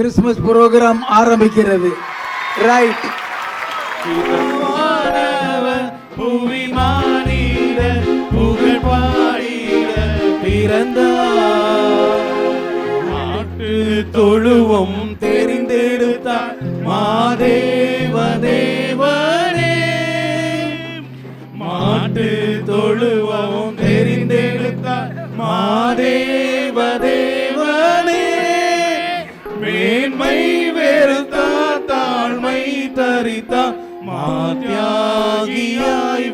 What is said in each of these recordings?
Christmas program ஆரம்பிக்கிறது. Right. புவி மாநில புகழ் பாடிட பிறந்தார். மாட்டு தொழுவம் தெரிந்தெடுத்தார் மாதேவ தேவனே. மாட்டு தொழுவம் தெரிந்தெடுத்தார் மாதேவ தேவனே. மேன்மை வெறுத்தார் தாழ்மை தரித்தார் மாத்யாகியாய்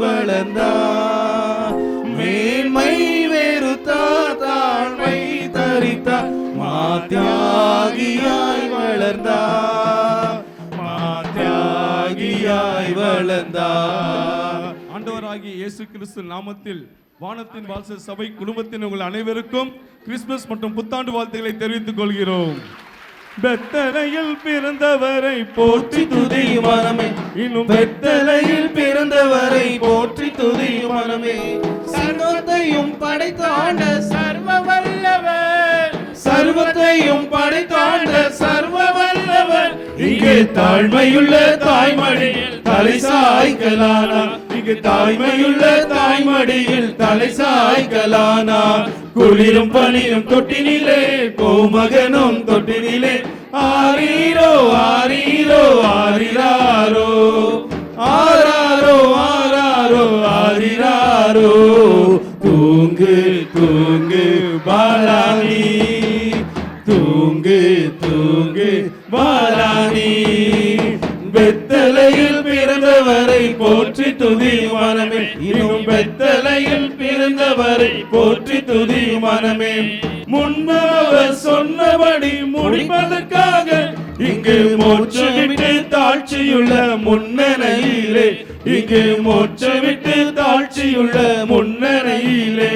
வளர்ந்தார். மேன்மை வெறுத்தார் தாழ்மை தரித்தார் மாத்யாகியாய் வளர்ந்தார். மாத்யாகியாய் வளர்ந்தார். ஆண்டவராகிய இயேசு கிறிஸ்து நாமத்தில் வானத்தின் வாசல் சபை குடும்பத்தின் உங்கள் அனைவருக்கும் கிறிஸ்துமஸ் மற்றும் புத்தாண்டு வாழ்த்துக்களை தெரிவித்துக் கொள்கிறோம். பெத்தலையில் பிறந்தவரை போற்றி துதியும் மனமே. இன்னும் பெத்தலையில் பிறந்தவரை போற்றி துதியும் மனமே. சர்வத்தையும் படைத்தாண்ட சர்வ வல்லவர். சர்வத்தையும் படைத்தாண்ட சர்வ வல்லவர். இங்கே தாழ்மையுள்ள தாய்மடியில் தலை சாய்க்கலானா. இங்கு தாய்மையுள்ள தாய்மடியில் தலை சாய்க்கலானா. குளிரும் பனியும் தொட்டினிலே கோமகனும் தொட்டினிலே. ஆரீரோ ஆரீரோ ஆரிராரோ ஆராரோ ஆராரோ ஆரிராரோ. தூங்கு தூங்கு பாலானி தூங்கு தூங்கு பாலானி. பெத்தலையில் பிறந்தவரை போற்றி துதியும் மனமே. இன்னும் பெத்தலையில் பிறந்தவரை போற்றி துதியும் மனமே. முன்னவர் சொன்னபடி முடிப்பதற்காக இங்கு மோட்சமிட்டு தாழ்ச்சியுள்ள முன்னணையிலே. இங்கு மோட்சமிட்டு தாழ்ச்சியுள்ள முன்னணையிலே.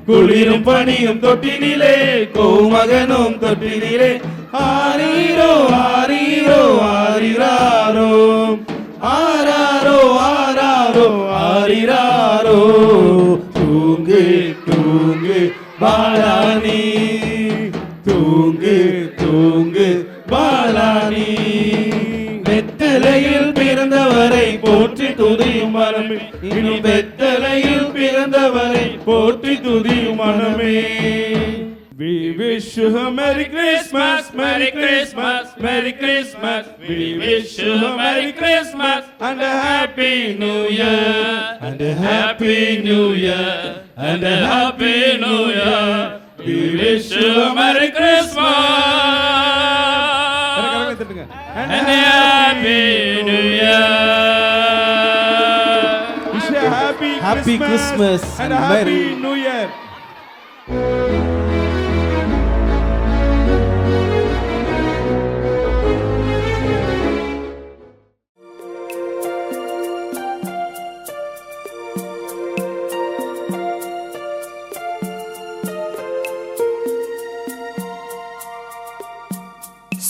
குளிரும் பனியும் தொட்டினிலே கோமகனும் தொட்டினிலே. ஆரீரோ ஆரீரோ ஆரிராரோ ஆராரோ ஆராரோ ஆரிராரோ. தூங்கு தூங்கு பாலானி தூங்கு தூங்கு பாலானி. வெத்தலையில் பிறந்தவரை போற்றி துதியும் மனமே. இன்னும் வெத்தலையில் பிறந்தவரை போற்றி துதியும் மனமே. We wish you a Merry Christmas, Merry Christmas, Merry Christmas. We wish you a Merry Christmas and a Happy New Year, and a Happy New Year, and a Happy New Year. We wish you a Merry Christmas and a Happy New Year. Wish you a Happy Christmas and a Happy New Year.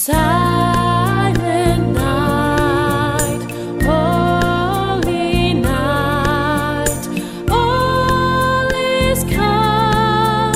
Silent night, holy night, all is calm.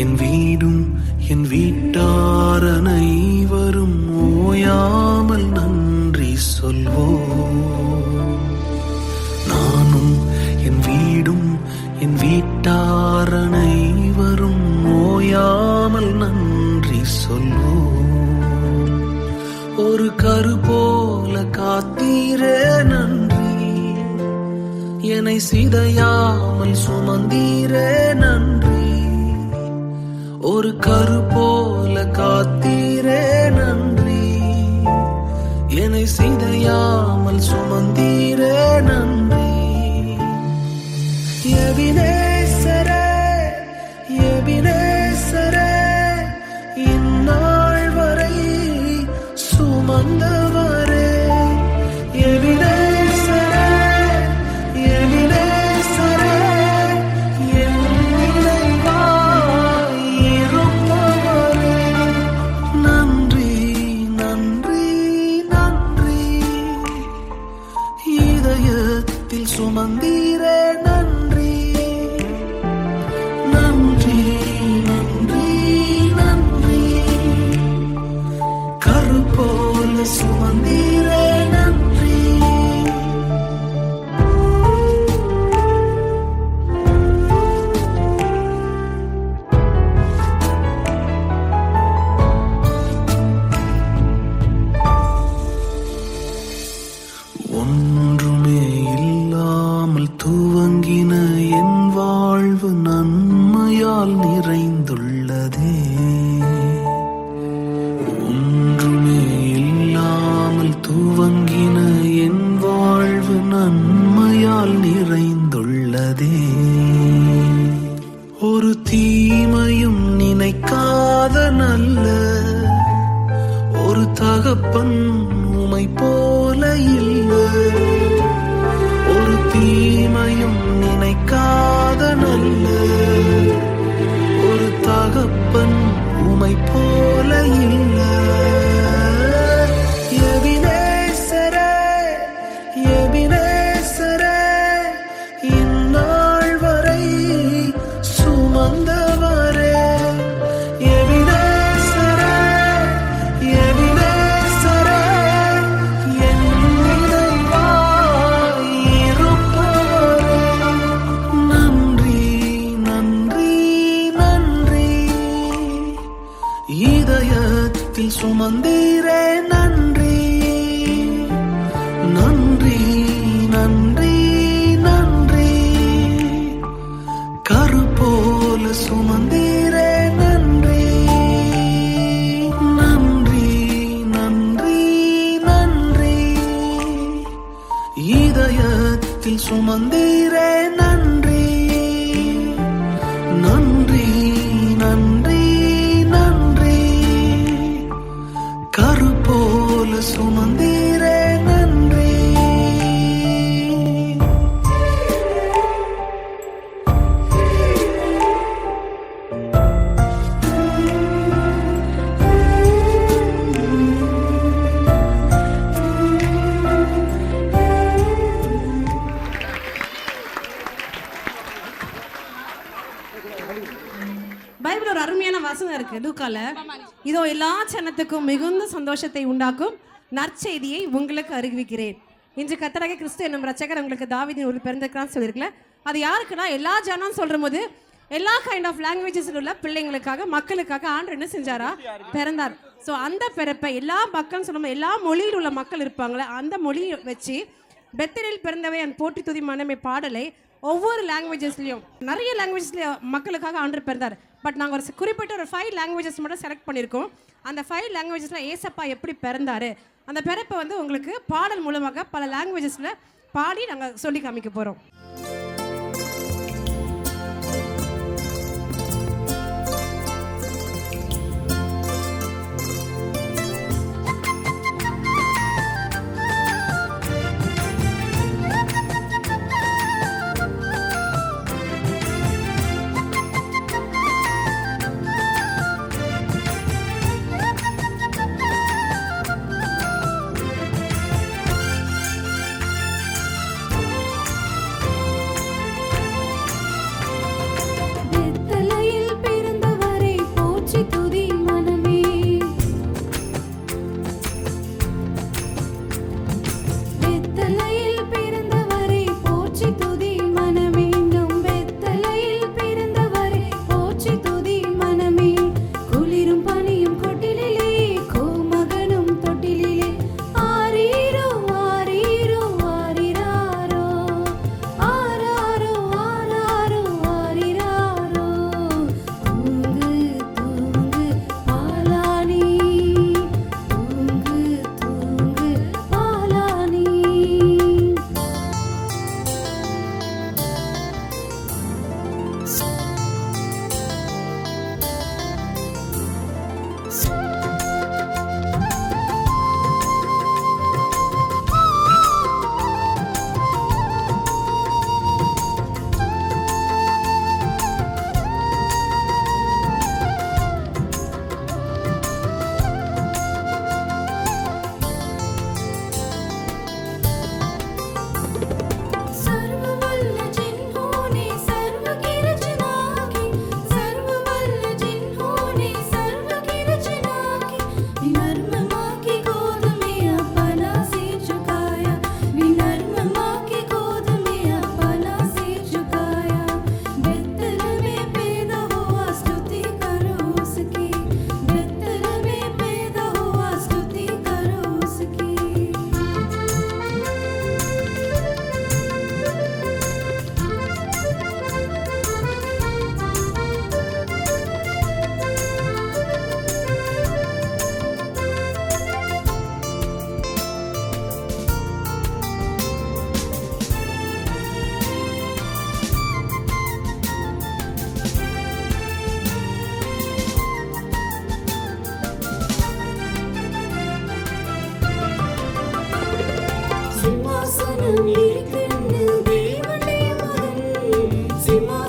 என் வீடும் என் வீட்டார் அனைவரும் ஓயாமல் நன்றி சொல்வோம். நானும் என் வீடும் என் வீட்டார் அனைவரும் ஓயாமல் நன்றி சொல்வோம். ஒரு கரு போல காத்தீரே நன்றி, என்னை சிதையாமல் சுமந்தீரே நன்றி. ஒரு கரு போல காத்தீரே நன்றி, என்னை சிதையாமல் சுமந்தீரே நன்றி. எபினேசரே எபினேசரே, இந்நாள் வரை சுமந்தவரே. எபினேசரே எபினேசரே, என் நினைவாய் இருப்பவரே. நன்றி நன்றி நன்றி, இதயத்தில் சுமந்தீரே நன்றி. நன்றி நன்றி நன்றி, கரு போல சுமந்தீரே நன்றி. ஒன்றுமே இல்லாமல் துவங்கின என் வாழ்வு நன்மையால் நிறைந்துள்ளதே. ஒன்றுமே இல்லாமல் துவங்கின என் வாழ்வு நன்மையால் நிறைந்துள்ளதே. ஒரு தீமையும் நினைக்காத நல்ல ஒரு தகப்பன் உமை போல இல்லை. ஒரு தீமையும் நினைக்காத நல்ல ஒரு தகப்பன் உமை போல இல்லை. எபினேசரே எபினேசரே, இந்நாள் வரை சுமந்தவரே. எபினேசரே எபினேசரே, என் நினைவாய் இருப்பவரே. நன்றி நன்றி நன்றி, இதயத்தில் சுமந்தீரே நன்றி. நன்றி நன்றி நன்றி, கரு போல சுமந்தீரே நன்றி. நன்றி நன்றி நன்றி, இதயத்தில் சுமந்தீரே நன்றி. நன்றி நன்றி நன்றி, கரு போல சுமந்தீரே நன்றி. பைபிள் ஒரு அருமையான வசனம் இருக்கு லூக்கால. இதோ எல்லா ஜனத்துக்கும் மிகுந்த சந்தோஷத்தை உண்டாக்கும் நற்செய்தியை உங்களுக்கு அறிவிக்கிறேன். இன்று கர்த்தராகிய கிறிஸ்து என்னும் ரட்சகர் உங்களுக்கு தாவீதின் ஒரு பிறந்திருக்கிறான்னு சொல்லியிருக்கல. அது யாருக்குன்னா எல்லா ஜனம் சொல்ற போது எல்லா கைண்ட் ஆஃப் லாங்குவேஜஸ் உள்ள பிள்ளைங்களுக்காக மக்களுக்காக ஆண்டவர் என்ன செஞ்சாரா? பிறந்தார். ஸோ அந்த பிறப்பை எல்லா மக்கள் சொல்லும் எல்லா மொழியில் உள்ள மக்கள் இருப்பாங்களே அந்த மொழியை வச்சு பெத்தலில் பிறந்தவை என் போற்றி துதி மனமே பாடலை ஒவ்வொரு லாங்குவேஜஸ்லையும் நிறைய லாங்குவேஜஸ்லையும் மக்களுக்காக ஆண்டவர் பிறந்தார். பட் நாங்கள் ஒரு குறிப்பிட்ட ஒரு 5 லாங்குவேஜஸ் மட்டும் செலக்ட் பண்ணியிருக்கோம். அந்த 5 லாங்குவேஜஸில் ஏசப்பா எப்படி பிறந்தார் அந்த பிறப்பை வந்து உங்களுக்கு பாடல் மூலமாக பல லாங்குவேஜஸில் பாடி நாங்கள் சொல்லி காமிக்க போகிறோம்.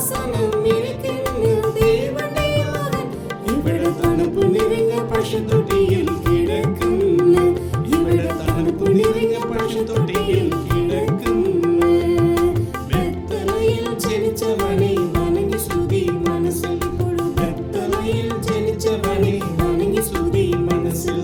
വസനം ഇരിക്കുന്നു ദേവന്റെ മകൻ ഇവിടെ തണുപ്പ് നിറഞ്ഞ പക്ഷിത്തൊട്ടിയിൽ കിടക്കുന്നു ഇവിടെ തണുപ്പ് നിറഞ്ഞ പക്ഷിത്തൊട്ടിയിൽ കിടക്കുന്നു ബെത്തലയിൽ ജനിച്ചവനെ വണങ്ങി സ്തുതി മനസ്സിൽ ബെത്തലയിൽ ജനിച്ചവനെ വണങ്ങി സ്തുതി മനസ്സിൽ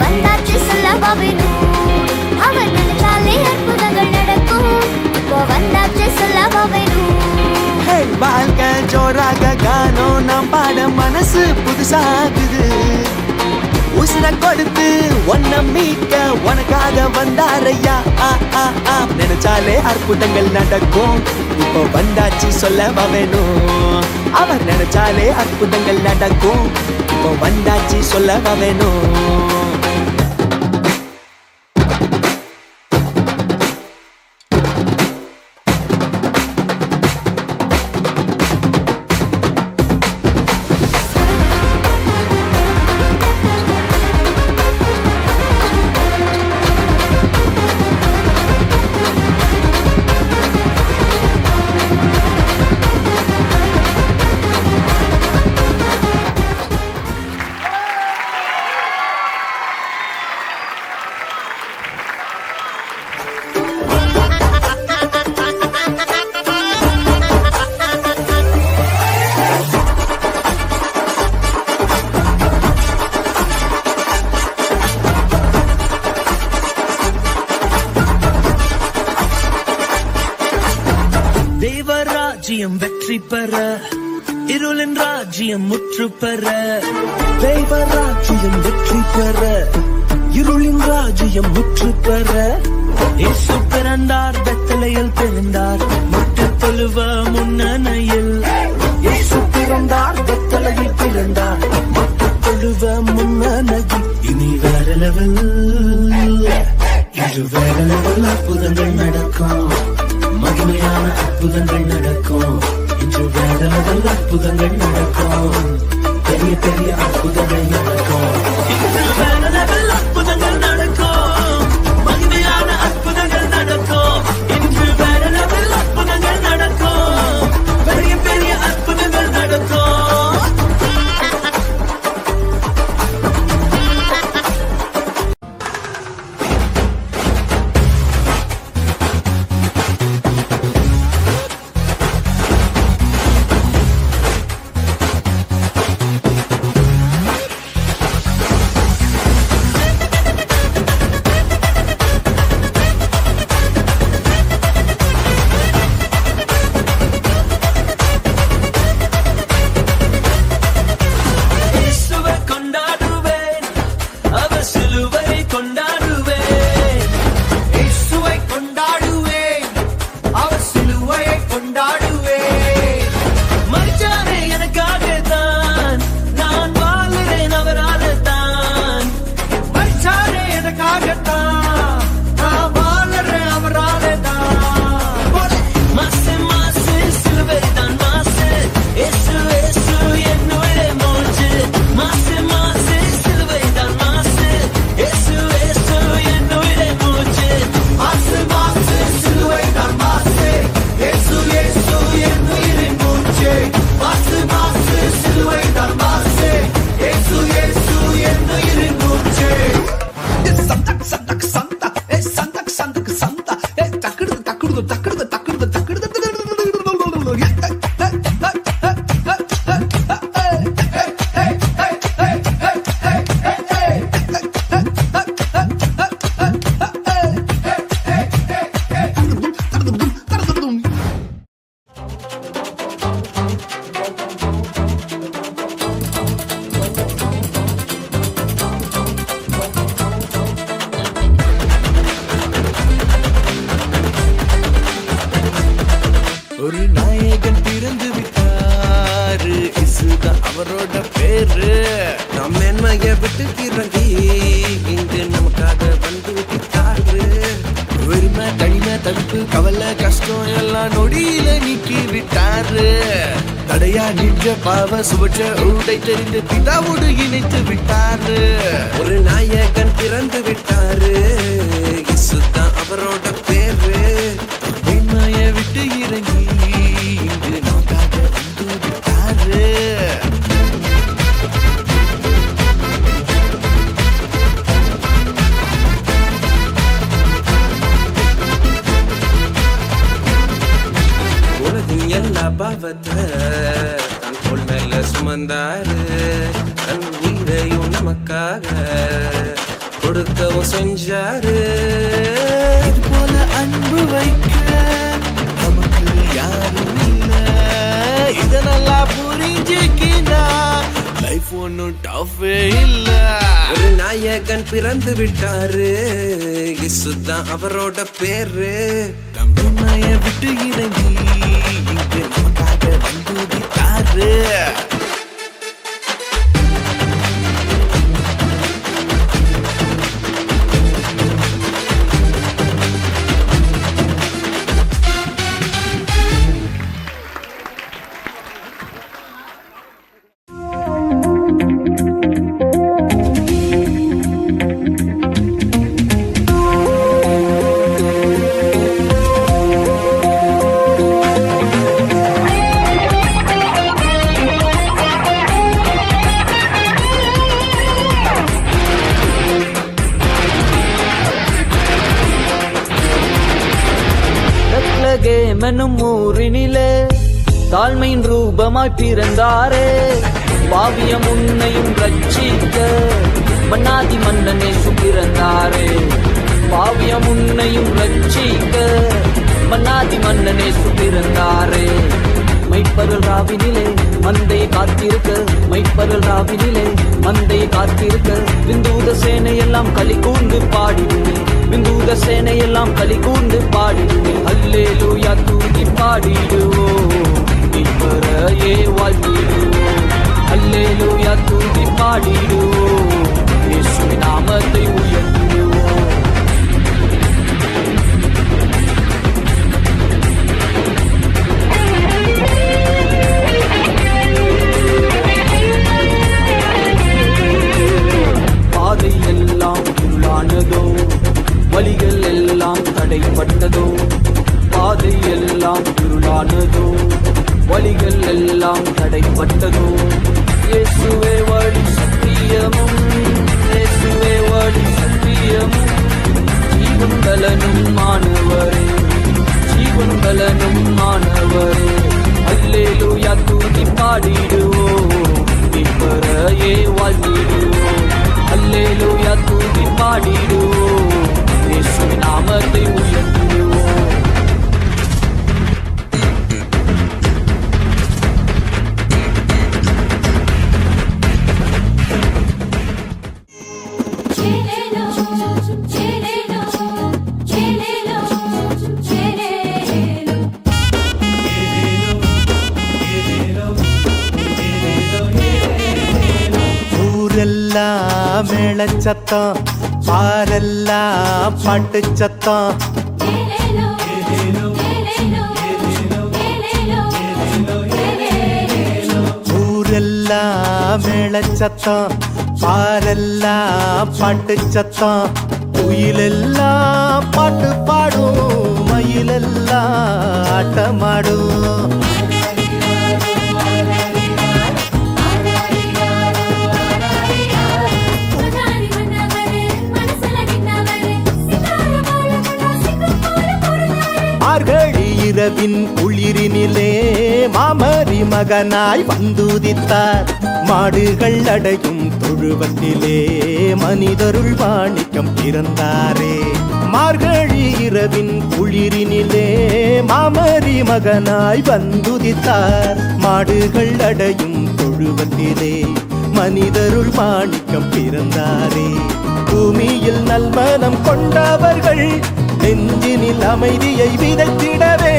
வந்தாச்சு சொல்லவா வேணும் அவர் நினைச்சாலே அற்புதங்கள் நடக்கும் இப்போ வந்தாச்சு சொல்லவா வேணும் வாழ்க்கை ஜோராக கானம் நாம் பாட மனசு புதுசாகுது உசுர கொடுத்து ஒன்ன மீட்க உனக்காக வந்தாரையா நினைச்சாலே அற்புதங்கள் நடக்கும் இப்போ வந்தாச்சு சொல்லவா வேணும் அவர் நினைச்சாலே அற்புதங்கள் நடக்கும் இப்போ வந்தாச்சு சொல்லவா வேணும் ராஜ்யம் வெற்றி பெற இருளின் ராஜ்யம் முற்று பெற தெய்வ ராஜ்யம் வெற்றி பெற இருளின் ராஜ்யம் முற்று பெற இயேசு பிறந்தார் பெத்தலையில் பிறந்தார் முட்டு தொழுவ முன்னணையில் இயேசு பிறந்தார் பெத்தலையில் பிறந்தார் முட்டு தொழுவ முன்னணையில் இனி வேற லெவல் இது வேற லெவல் அற்புதங்கள் நடக்கும் மகிமையான அற்புதங்கள் நடக்கும் இன்று வேற லெவல் அற்புதங்கள் நடக்கும் பெரிய பெரிய அற்புதங்கள் நடக்கும் இன்று வேற லெவல் அற்புதங்கள் நடக்கும் மகிமையான அற்புதங்கள் நடக்கும் இன்று வேற லெவல் அற்புதங்கள் நடக்கும் பெரிய பெரிய அற்புதங்கள் நடக்கும் ஒரு நாயகன் பிறந்து விட்டாரு இசுதான் அவரோட பேரு நம் மேன்மைய விட்டு இறங்கி இங்கு நமக்காக வந்து விட்டாரு வெறுமை தனிமை தடுப்பு கவலை கஷ்டம் எல்லாம் நொடியில நீக்கி விட்டாரு தடையா நின்ற பாவ சுவற்ற உடை தெரிந்து பிதாவோடு இணைத்து விட்டாரு ஒரு நாயகன் பிறந்து விட்டாரு இசுதான் அவரோட பேரு மேன்மைய விட்டு இறங்கி இங்கு நமக்காக வந்து விட்டாரு உலகின் எல்லா பாவத்தை தன் தோள் மேல சுமந்தாரு தன் உயிரையும் நமக்காக கொடுக்கவும் செஞ்சாரு. இது போல அன்பு வைக்க நமக்கு யாரும் இல்ல. இத நல்லா புரிஞ்சுக்கினா லைஃப் ஒன்னும் டஃபே இல்ல. ஒரு நாயகன் பிறந்து விட்டாரு, இயேசுதான் அவரோட பேரு. நம்ம நாய விட்டு இறங்கி இங்கு நமக்காக வந்து விட்டாரு. மனும் ஊரினிலே தாழ்மையின் ரூபமாய் பிறந்தாரே. பாவியம் உன்னையும் ரட்சிக்க மன்னாதி மன்னனே சுபிறந்தாரே. பாவியம் உன்னையும் ரட்சிக்க மன்னாதி மன்னனே சுபிறந்தாரே. மைப்பருள் ராவினிலே மந்தையை காத்திருக்க, மைப்பருள் ராவினிலே மந்தையை காத்திருக்க, விந்தூத சேனையெல்லாம் களி கூர்ந்து பாடிடுமே, விந்தூத சேனையெல்லாம் களி கூர்ந்து பாடிடுமே. அல்லேலூயா தூக்கி பாடிடுவோம், இப்பரையே வாழ்த்திடுவோம். அல்லேலூயா தூக்கி பாடிடுவோம், இயேசுவின் நாமத்தை உயர்த்திடுவோம். பாதை எல்லாம் இருளானதோ, வழிகள் எல்லாம் தடைப்பட்டதோ. பாதை எல்லாம் இருளானதோ, வழிகள் எல்லாம் தடைப்பட்டதோ. இயேசுவே வழி சத்தியமும், இயேசுவே வழி சத்தியமும், ஜீவன் பலனும் மாணவரே, ஜீவன் பலனும் மாணவரே. அல்லேலூயா தூக்கி பாடிடுவோம், இப்பரையே வாழ்த்திடுவோம். அல்லேலூயா தூக்கி பாடிடுவோம், இயேசுவின் நாமத்தை உயர்த்திடுவோம். ஊரெல்லாம் மேளச்சத்தம், பாரெல்லாம் பாட்டு சத்தம். ஊரெல்லாம் மேளச்சத்தம், பாரெல்லாம் பாட்டு சத்தம். குயிலெல்லாம் பாட்டு பாடும், மயிலெல்லாம் ஆட்டமாடும். மார்கழி இரவின் குளிரினிலே மாமரி மகனாய் வந்துதித்தார். மாடுகள் அடையும் தொழுவத்திலே மனிதருள் மாணிக்கம் பிறந்தாரே. மார்கழி இரவின் குளிரினிலே மாமரி மகனாய் வந்துதித்தார். மாடுகள் அடையும் தொழுவத்திலே மனிதருள் மாணிக்கம் பிறந்தாரே. பூமியில் நல்மனம் கொண்டவர்கள் நெஞ்சினில் அமைதியை விதைத்திடவே,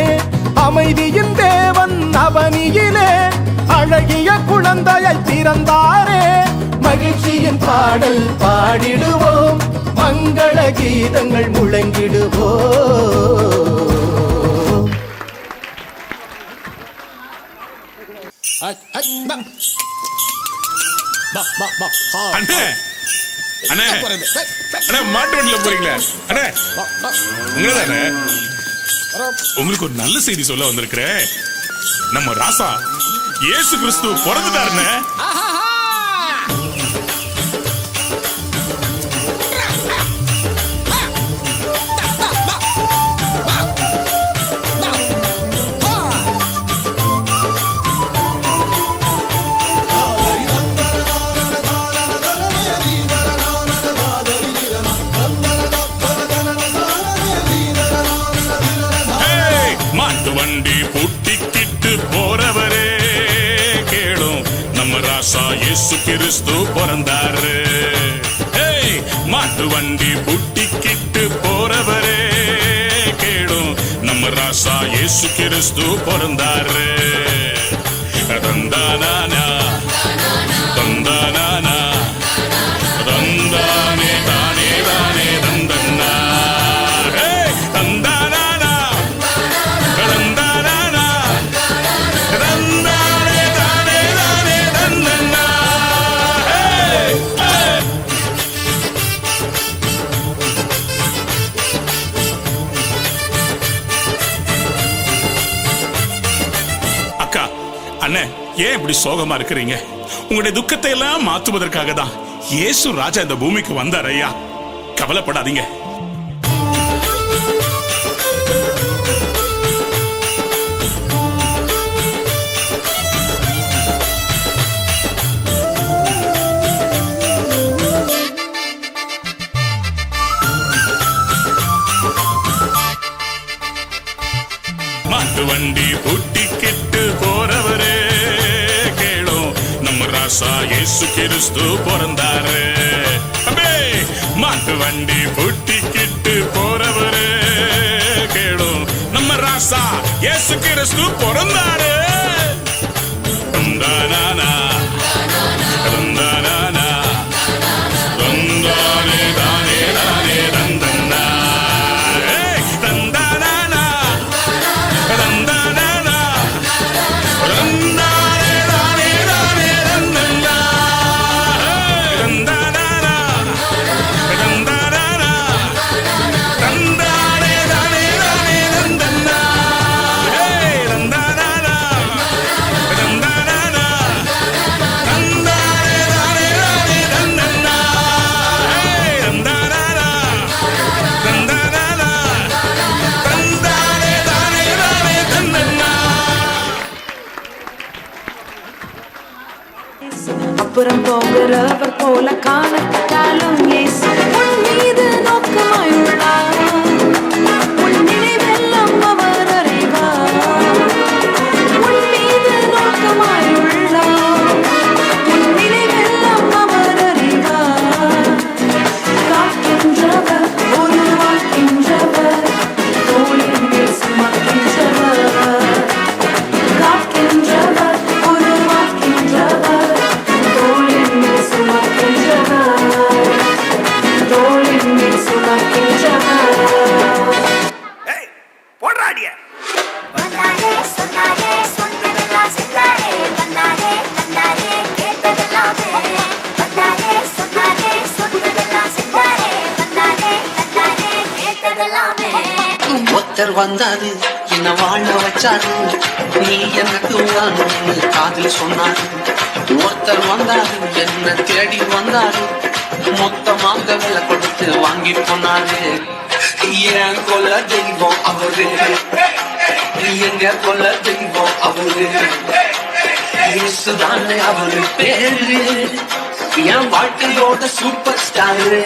அமைதியின் தேவன் அவனியிலே அழகிய குழந்தையை பிறந்தாரே. மகிழ்ச்சியின் பாடல் பாடிடுவோம், மங்கள கீதங்கள் முழங்கிடுவோம். அண்ணே அண்ணே அண்ணே மாட்டு வண்டியில போறீங்களா அண்ணே? உங்களதானே? உங்களுக்கு ஒரு நல்ல செய்தி சொல்ல வந்திருக்கிறேன். நம்ம ராசா இயேசு கிறிஸ்து பிறந்துட்டாருண்ணே. ராசா இயேசு கிறிஸ்து பிறந்தாரு. மாட்டு வண்டி புட்டிக்கிட்டு போறவரே கேடும், நம்ம ராசா இயேசு கிறிஸ்து பிறந்தாரு. தந்தானா தந்தானா தந்தானே தானே தானே தந்தன்னா தந்தானா தந்தானா தந்தானே தானே தானே தந்தன்னா. அக்கா, அண்ணே, ஏன் இப்படி சோகமா இருக்கிறீங்க? உங்களுடைய துக்கத்தை எல்லாம் மாற்றுவதற்காக தான் இயேசு ராஜா இந்த பூமிக்கு வந்தார் ஐயா. கவலைப்படாதீங்க. மாட்டு வண்டி பூட்டிக்கிட்டு போறவரே கேளும், நம்ம ராசா இயேசு கிறிஸ்து பிறந்தாரு. மாட்டு வண்டி பூட்டிக்கிட்டு போறவரே கேளும், நம்ம ராசா இயேசு கிறிஸ்து பிறந்தாரு. தந்தானா தந்தானா தந்தானே தானே தானே தந்தன்னா தந்தானா தந்தானா தந்தானே தானே தானே தந்தன்னா தந்தானா தந்தானா தந்தானே தானே தானே தந்தன்னா தந்தானா தந்தானா தந்தானே தானே தானே தந்தன்னா தந்தானா தந்தானா தந்தானே தானே தானே தந்தன்னா. அப்புறம் போகிறவர் போல காணப்பட்டாலும் இயேசு உன் மீது நோக்கமாயுள்ளார். உன் நினைவெல்லாம் அவர் அறிவார். உன் மீது நோக்கமாயுள்ளார். உன் நினைவெல்லாம் அவர் அறிவார். காக்கின்றவர், உருவாக்கின்றவர், தோளின் மேல் சுமக்கின்றவர். காக்கின்றவர், உருவாக்கின்றவர், தோளின் மேல் சுமக்கின்றவர். தோளின் மேல் சுமக்கின்றவர். போடுறாடிய வந்தாரே சொன்னாரே சொன்னதெல்லாம் செஞ்சாரே. வந்தாரே வந்தாரே கேட்டதெல்லாமே. வந்தாரே சொன்னாரே சொன்னதெல்லாம் செஞ்சாரே. வந்தாரே வந்தாரே கேட்டதெல்லாமே. ஒருத்தர் வந்தாரு, என்ன வாழ வச்சாரு, நீ எனக்கு வான்னு காதில் சொன்னாரு. ஒருத்தர் வந்தாரு, என்ன தேடி வந்தாரு, மொத்தமாக விலை கொடுத்து வாங்கி போனாரு. ஏன் கொல்ல தெய்வம் அவரு, எங்க கொல்ல தெய்வம் அவரு, இயேசுதானே அவரு பேரு, என் வாழ்க்கையோட super star.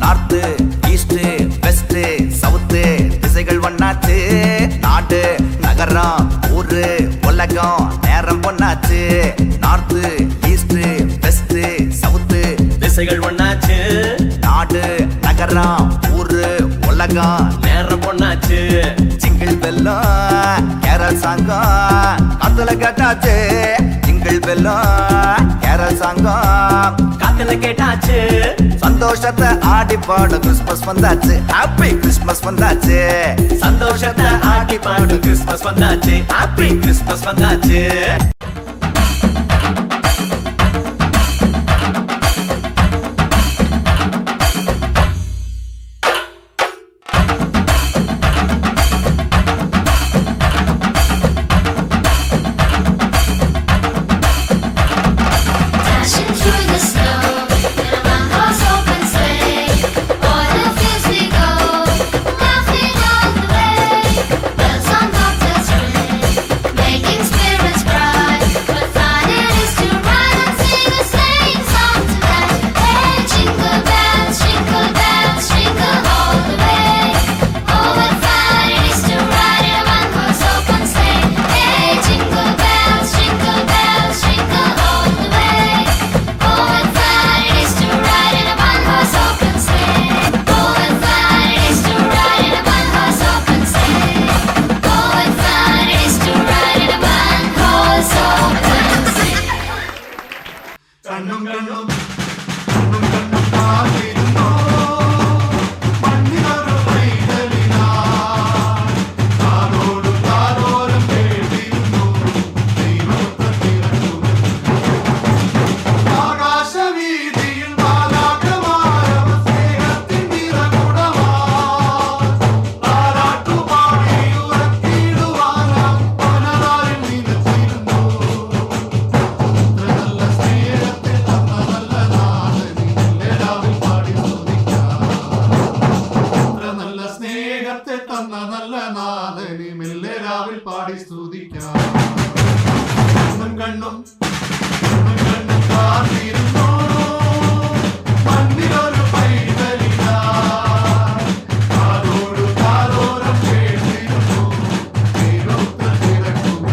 North east west south திசைகள் ஒன்னாச்சு. நாடு நகரம் ஊரு உலகம் நேரம் ஒன்னாச்சு. நார்த்து ஈஸ்ட் வெஸ்ட் சவுத்து திசைகள் ஒன்னாச்சு. நாடு நகரம் ஊரு உலகம் நேரம் ஒன்னாச்சு. சிங்கிள் பெல்லம் கேரள் சாங்கம் காத்துல கேட்டாச்சு. சிங்கிள் பெல்லம் கேரள் சாங்கம் காத்துல கேட்டாச்சு. சந்தோஷத்தை ஆடி பாடு கிறிஸ்மஸ் வந்தாச்சு. ஹாப்பி கிறிஸ்மஸ் வந்தாச்சு. சந்தோஷத்தை ஆடி பாடு கிறிஸ்மஸ் வந்தாச்சு. ஹாப்பி கிறிஸ்மஸ் வந்தாச்சு. Dashing through the snow in a one-horse open sleigh. O'er the fields we go, laughing all the way. Bells on bobtails ring, making spirits bright. கண்ணும் பார்த்திருந்தோம் மண்ணில் ஒரு பைதலினா காதோடு காதோரம் கேட்டிருந்தோம் நீரோத்த திறக்கும்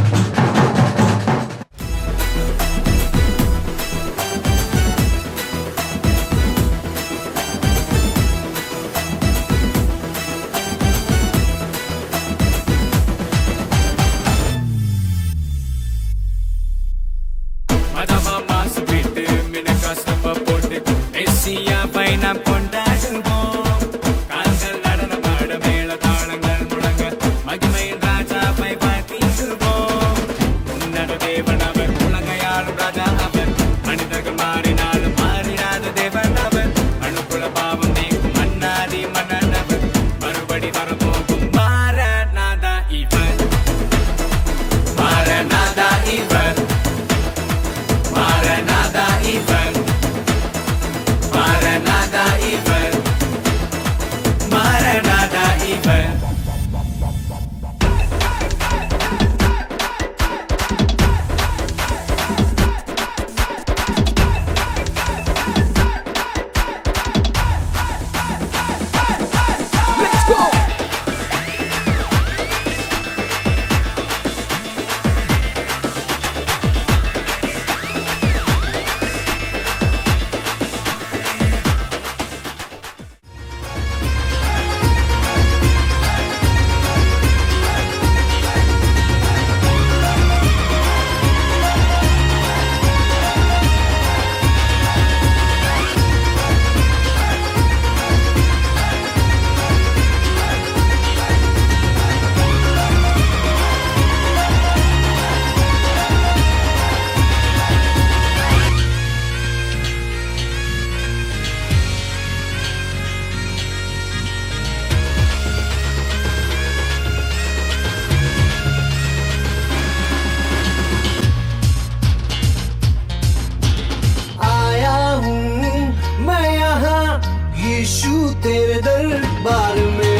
तेरे दरबार में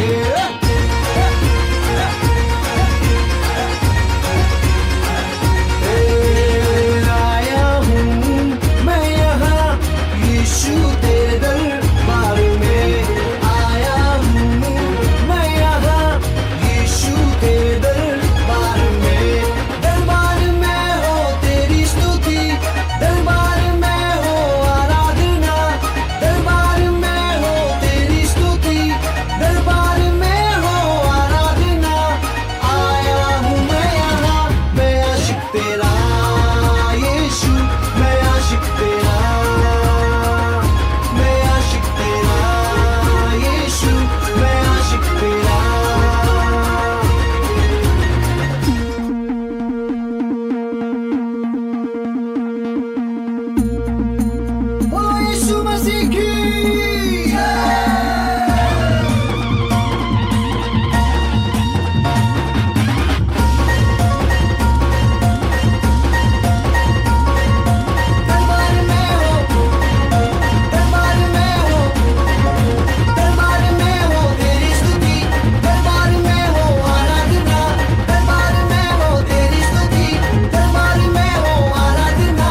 आया हूँ मैं यहाँ यीशु तेरे दरबार में आया हूँ मैं यहाँ यीशु तेरे दरबार में हो तेरी स्तुति दरबार में हो आराधना दरबार में हो तेरी स्तुति दरबार में हो आराधना आया हूँ मैं यहाँ मैं आशिक तेरा यीशु मैं आशिक तेरा यीशु मैं आशिक तेरा ओ यीशु मसीह की दरबार में हो तेरी स्तुति दरबार में हो आराधना दरबार में हो तेरी स्तुति दरबार में हो आराधना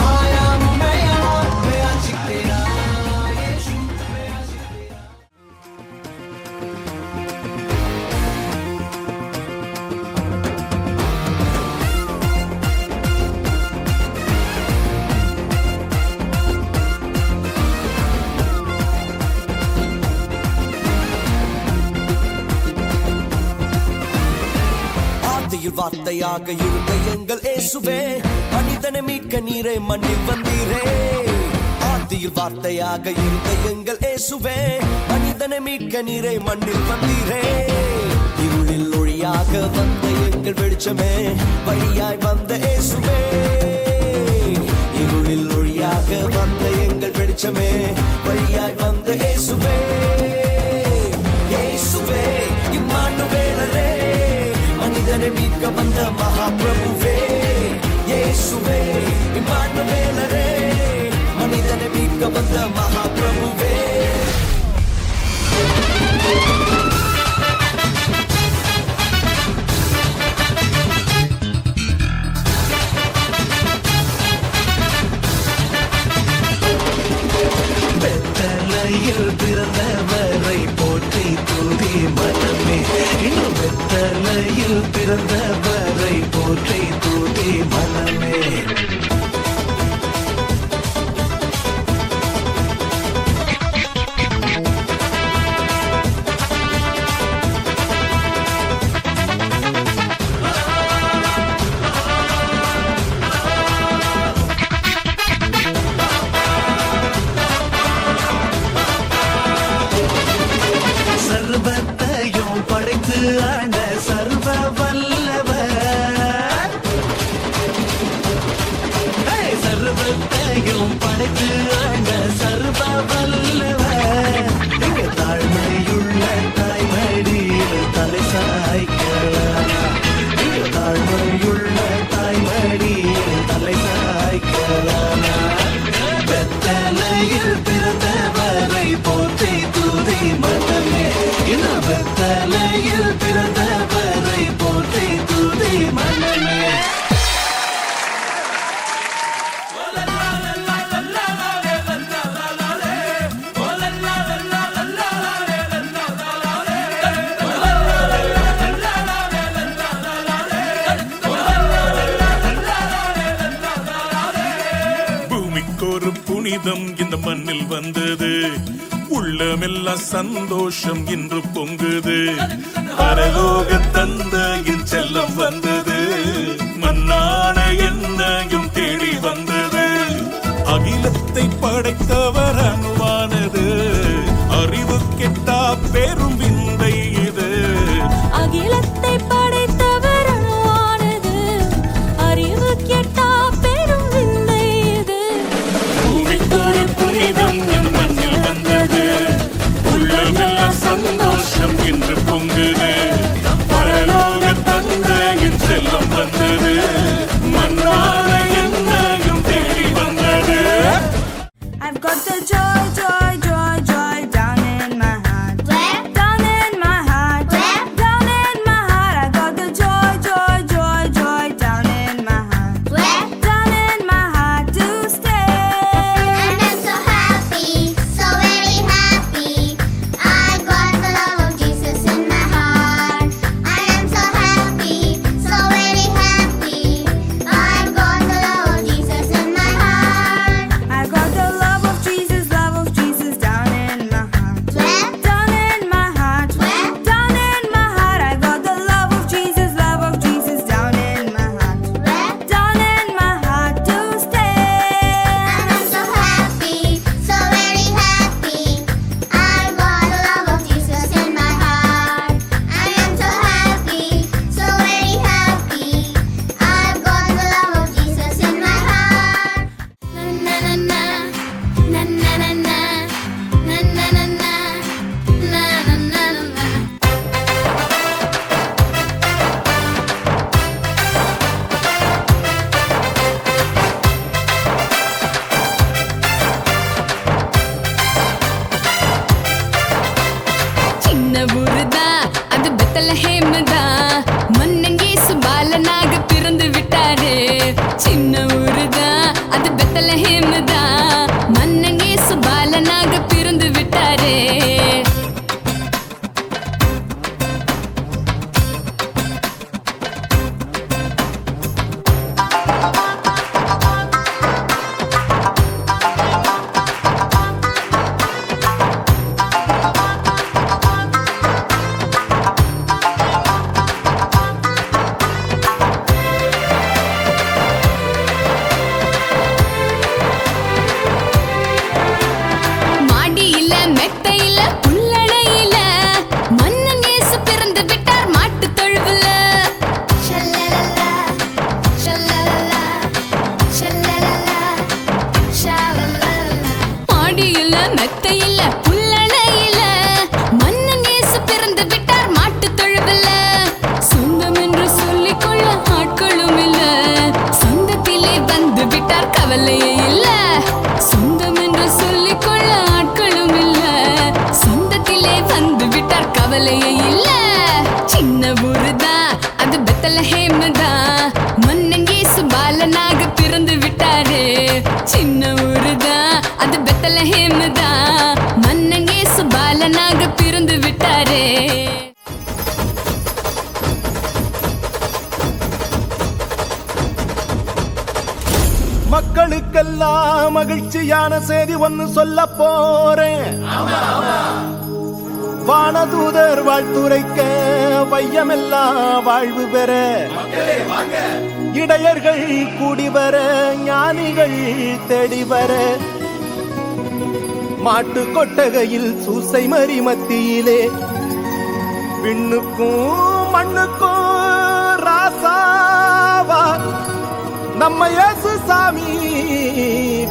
आया हूँ मैं यहाँ मैं आशिक तेरा यीशु मैं आशिक तेरा ஆதியில் வார்த்தையாக இருந்த எங்கள் இயேசுவே மனிதனை மீட்க நீரே மண்ணில் வந்தீரே ஆதியில் வார்த்தையாக இருந்த எங்கள் இயேசுவே மனிதனை மீட்க நீரே மண்ணில் வந்தீரே இருளில் ஒளியாக வந்த எங்கள் வெளிச்சமே வழியாய் வந்த இயேசுவே இருளில் ஒளியாக வந்த எங்கள் வெளிச்சமே வழியாய் வந்த இயேசுவே இயேசுவே இம்மானுவேலரே மனிதனை மீட்க வந்த மகாபிரபுவே இயேசுவே இம்மானுவேலரே மனிதனை மீட்க வந்த மகாபிரபுவே வெத்தலையில் பிறந்தவரை போற்றி துதி மனமே இன்னும் வெத்தலையில் பிறந்தவரை போற்றி துதி மனமே சர்வத்தையும் படைத்து ஆண்ட சர்வ வல்லவர் சர்வத்தையும் படைத்து ஆண்ட சர்வ வல்லவர் இங்கு தாழ்மையுள்ள தாய்மடியில் தலை சாய்க்கலாம் இங்கு தாழ்மையுள்ள தாய்மடியில் தலை சாய்க்கலாம் வெத்தலையில் பிறந்தவரை போற்றி துதி மனமே இன்னும் வெத்தலையில் பிறந்தவரை போற்றி துதி மனமே பூமிக்கொரு புனிதம் இந்த மண்ணில் வந்தது உள்ளமெல்லாம் சந்தோஷம் இன்று பொங்குது பரலோக தந்தையின் செல்லம் வந்தது மண்ணான என்னையும் தேடி வந்தது அகிலத்தை படைத்தவர் அணுவானது அறிவு கெட்டா பெரும் விந்தை இது அகிலத்தை படைத்தவர் அணுவானது அறிவு கெட்டா பெரும் விந்தை இது பூமிக்கொரு புனிதம் இந்த மண்ணில் வந்தது உள்ளமெல்லாம் சந்தோஷம் இன்று பொங்குது பரலோக தந்தையின் செல்லம் வந்தது மண்ணான என்னையும் தேடி வந்தது I've got the joy, joy, joy, joy down in my heart. Where? Down in my heart. Where? Down in my heart. I got the joy, joy, joy, joy down in my heart. Where? Down in my heart to stay. And I'm so happy, so very happy. I got the love of Jesus in my heart. I am so happy, so very happy. I got the love of Jesus in my heart. I got the love of Jesus down in my heart. Where? Down in my heart. Where? Down in my heart. I got the love of Jesus down in my heart. Where? Down in my heart to stay. And I'm so happy, so very happy. I got the love of Jesus in my heart. I am so happy, so very happy. I've got the love of Jesus in my heart. Na na na na na na na na na na na na na na na. சின்ன ஊருதான் அது பெத்தலஹேம் தான் மன்னங்கேசு பாலனாக பிறந்து விட்டாரு சின்ன ஊருதான் அது பெத்தலஹேம் தான் மன்னங்கேசு பாலனாக பிறந்து விட்டாரு மாடியில மெத்தையில புல்லடையில மன்னங்கேசு பிறந்து விட்டார் மாட்டுத் தொழுவுல Sha-la-la-la, sha-la-la-la, sha-la-la-la, sha-la-la-la. மாடியில மெத்தையில புல்லடையில மன்னங்கேசு பிறந்து விட்டார் மாட்டுத் தொழுவுல சொந்தம் என்று சொல்லிக்கொள்ள ஆட்களும் இல்ல சொந்தத்திலே வந்து விட்டார் கவலையே இல்ல சொந்தம் என்று சொல்லிக்கொள்ள ஆட்களும் இல்ல சொந்தத்திலே வந்து விட்டார் கவலையே இல்ல சின்ன ஊருதான் அது பெத்தலஹேம் தான் மன்னங்கேசு பாலனாக பிறந்து விட்டாரு சின்ன ஊருதான் அது பெத்தலஹேம் தான் வந்தாரே. மக்களுக்கெல்லாம் மகிழ்ச்சியான செய்தி ஒன்னு சொல்ல போறேன். வானதூதர் வாழ்த்துரைக்க வையமெல்லாம் வாழ்வு பெற, இடையர்கள் கூடி வர, ஞானிகள் தேடி வர, மாட்டு கொட்டகையில் சூசை மறி மத்தியிலே விண்ணுக்கும் மண்ணுக்கும் ராசாவா நம்ம இயேசு சாமி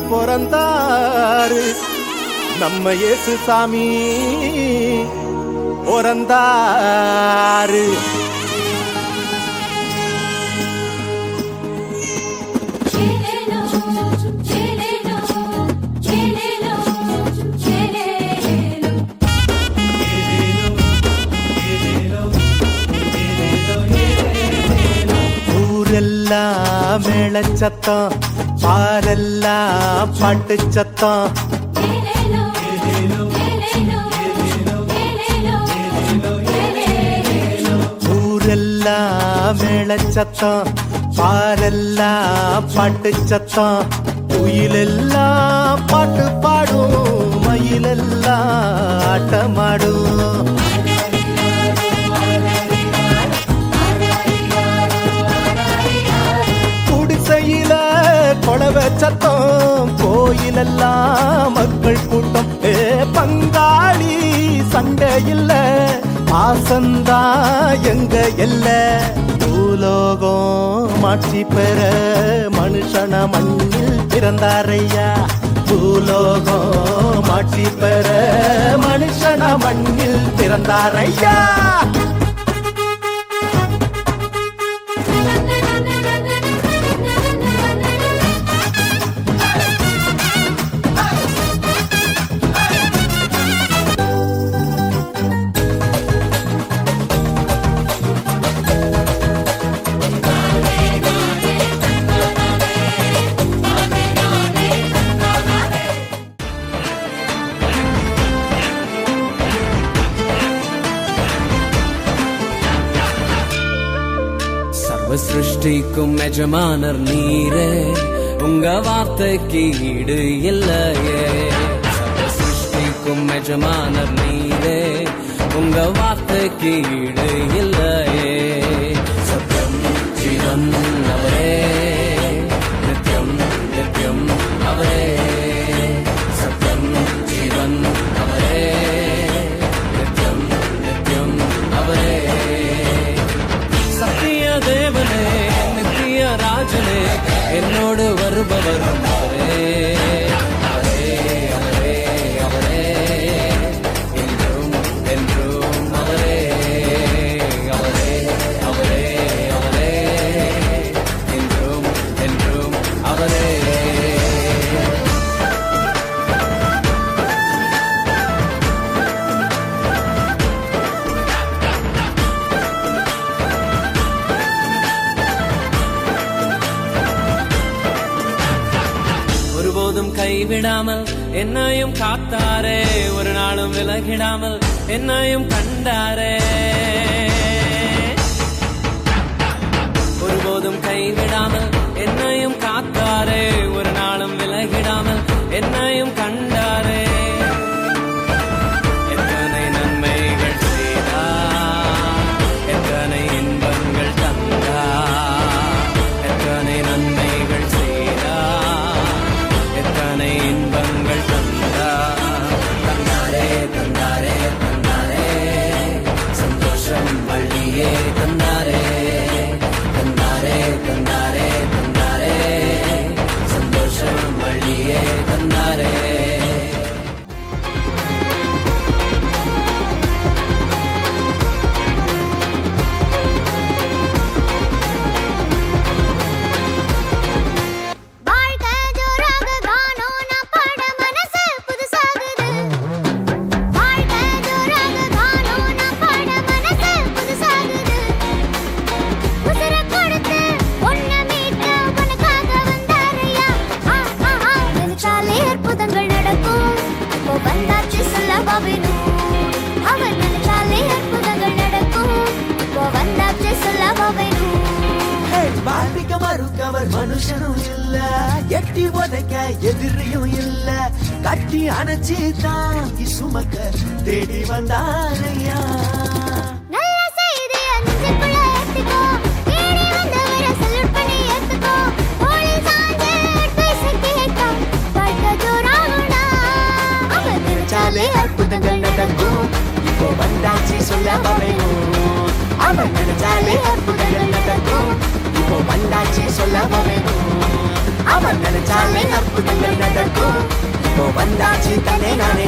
பிறந்தாரு. நம்ம இயேசு சாமி பிறந்தாரு. ஊரெல்லாம் மேளச்சத்தம், பாரெல்லாம் பாட்டு சத்தம். ஊரெல்லாம் மேளச்சத்தம், பாரெல்லாம் பாட்டு சத்தம். குயிலெல்லாம் பாட்டு பாடும், மயிலெல்லாம் ஆட்டமாடும். குடிசையில கொளவ சத்தம், கோயிலெல்லாம் மக்கள் கூட்டம். பங்காளி சண்டை இல்ல, ஆசந்தா எங்க எல்ல. பூலோகம் மாட்சி பெற மனுஷன மண்ணில் பிறந்தாரையா. பூலோகம் மாட்சி பெற மனுஷன மண்ணில் பிறந்தாரையா. சிருஷ்டிக்கும் எஜமானர் நீரே, உங்க வார்த்தைக்கு ஈடு இல்லையே. சிருஷ்டிக்கும் எஜமானர் நீரே, உங்க வார்த்தைக்கு ஈடு இல்லையே. சத்யம் ஜீவன் அவரே, நித்யம் நித்யம் அவரே. சத்யம் ஜீவன் அவரே, நித்யம் நித்யம் அவரே. சத்திய தேவனே, நித்திய ராஜனே, என்னோடு வருபவரும் அவரே. அவரே அவரே அவரே, என்றும் என்றும் அவரே. அவரே அவரே அவரே, என்றும் என்றும் அவரே. ஒருபோதும் கைவிடாமல் என்னையும் காத்தாரே, ஒரு நாளும் விலகிடாமல் என்னையும் கண்டாரே. ஒருபோதும் கைவிடாமல் என்னையும் காத்தாரே, ஒரு நாளும் விலகிடாமல் என்னையும் கண்டாரே. எத்தனை நன்மைகள் செய்தார், எத்தனை இன்பங்கள் தந்தார். எத்தனை நன்மைகள் செய்தார், எத்தனை இன்பங்கள் தந்தார். தந்தாரே தந்தாரே தந்தாரே, சந்தோஷம் வள்ளியே தந்தாரே. தந்தாரே தந்தாரே தந்தாரே, சந்தோஷம் வாழ்விக்க மறுக்கவர் மனுஷனும் இல்ல, எட்டி உதைக்க எதிரியும் இல்ல, கட்டி அணைச்சி தாங்கி சுமக்க தேடி வந்தாரையா. நல்ல செய்தி அஞ்சுக்குள்ள ஏத்துக்கோ, தேடி வந்தவரை salute பண்ணி ஏத்துக்கோ. தோளில் சாய்ந்து advice கேட்டா, வாழ்க்கை ஜோராகும்டா. அவன் நினைச்சாலே அற்புதங்கள் நடக்கும், இப்போ வந்தாச்சு சொல்லாம வேணும். அவன் நினைச்சாலே அற்புதங்கள் நடக்கும், இப்போ வந்தாச்சு சொல்லாம வேணும். அவன் நினைச்சாலே அற்புதங்கள் நடக்கும், இப்போ வந்தாச்சு தன்னை நானே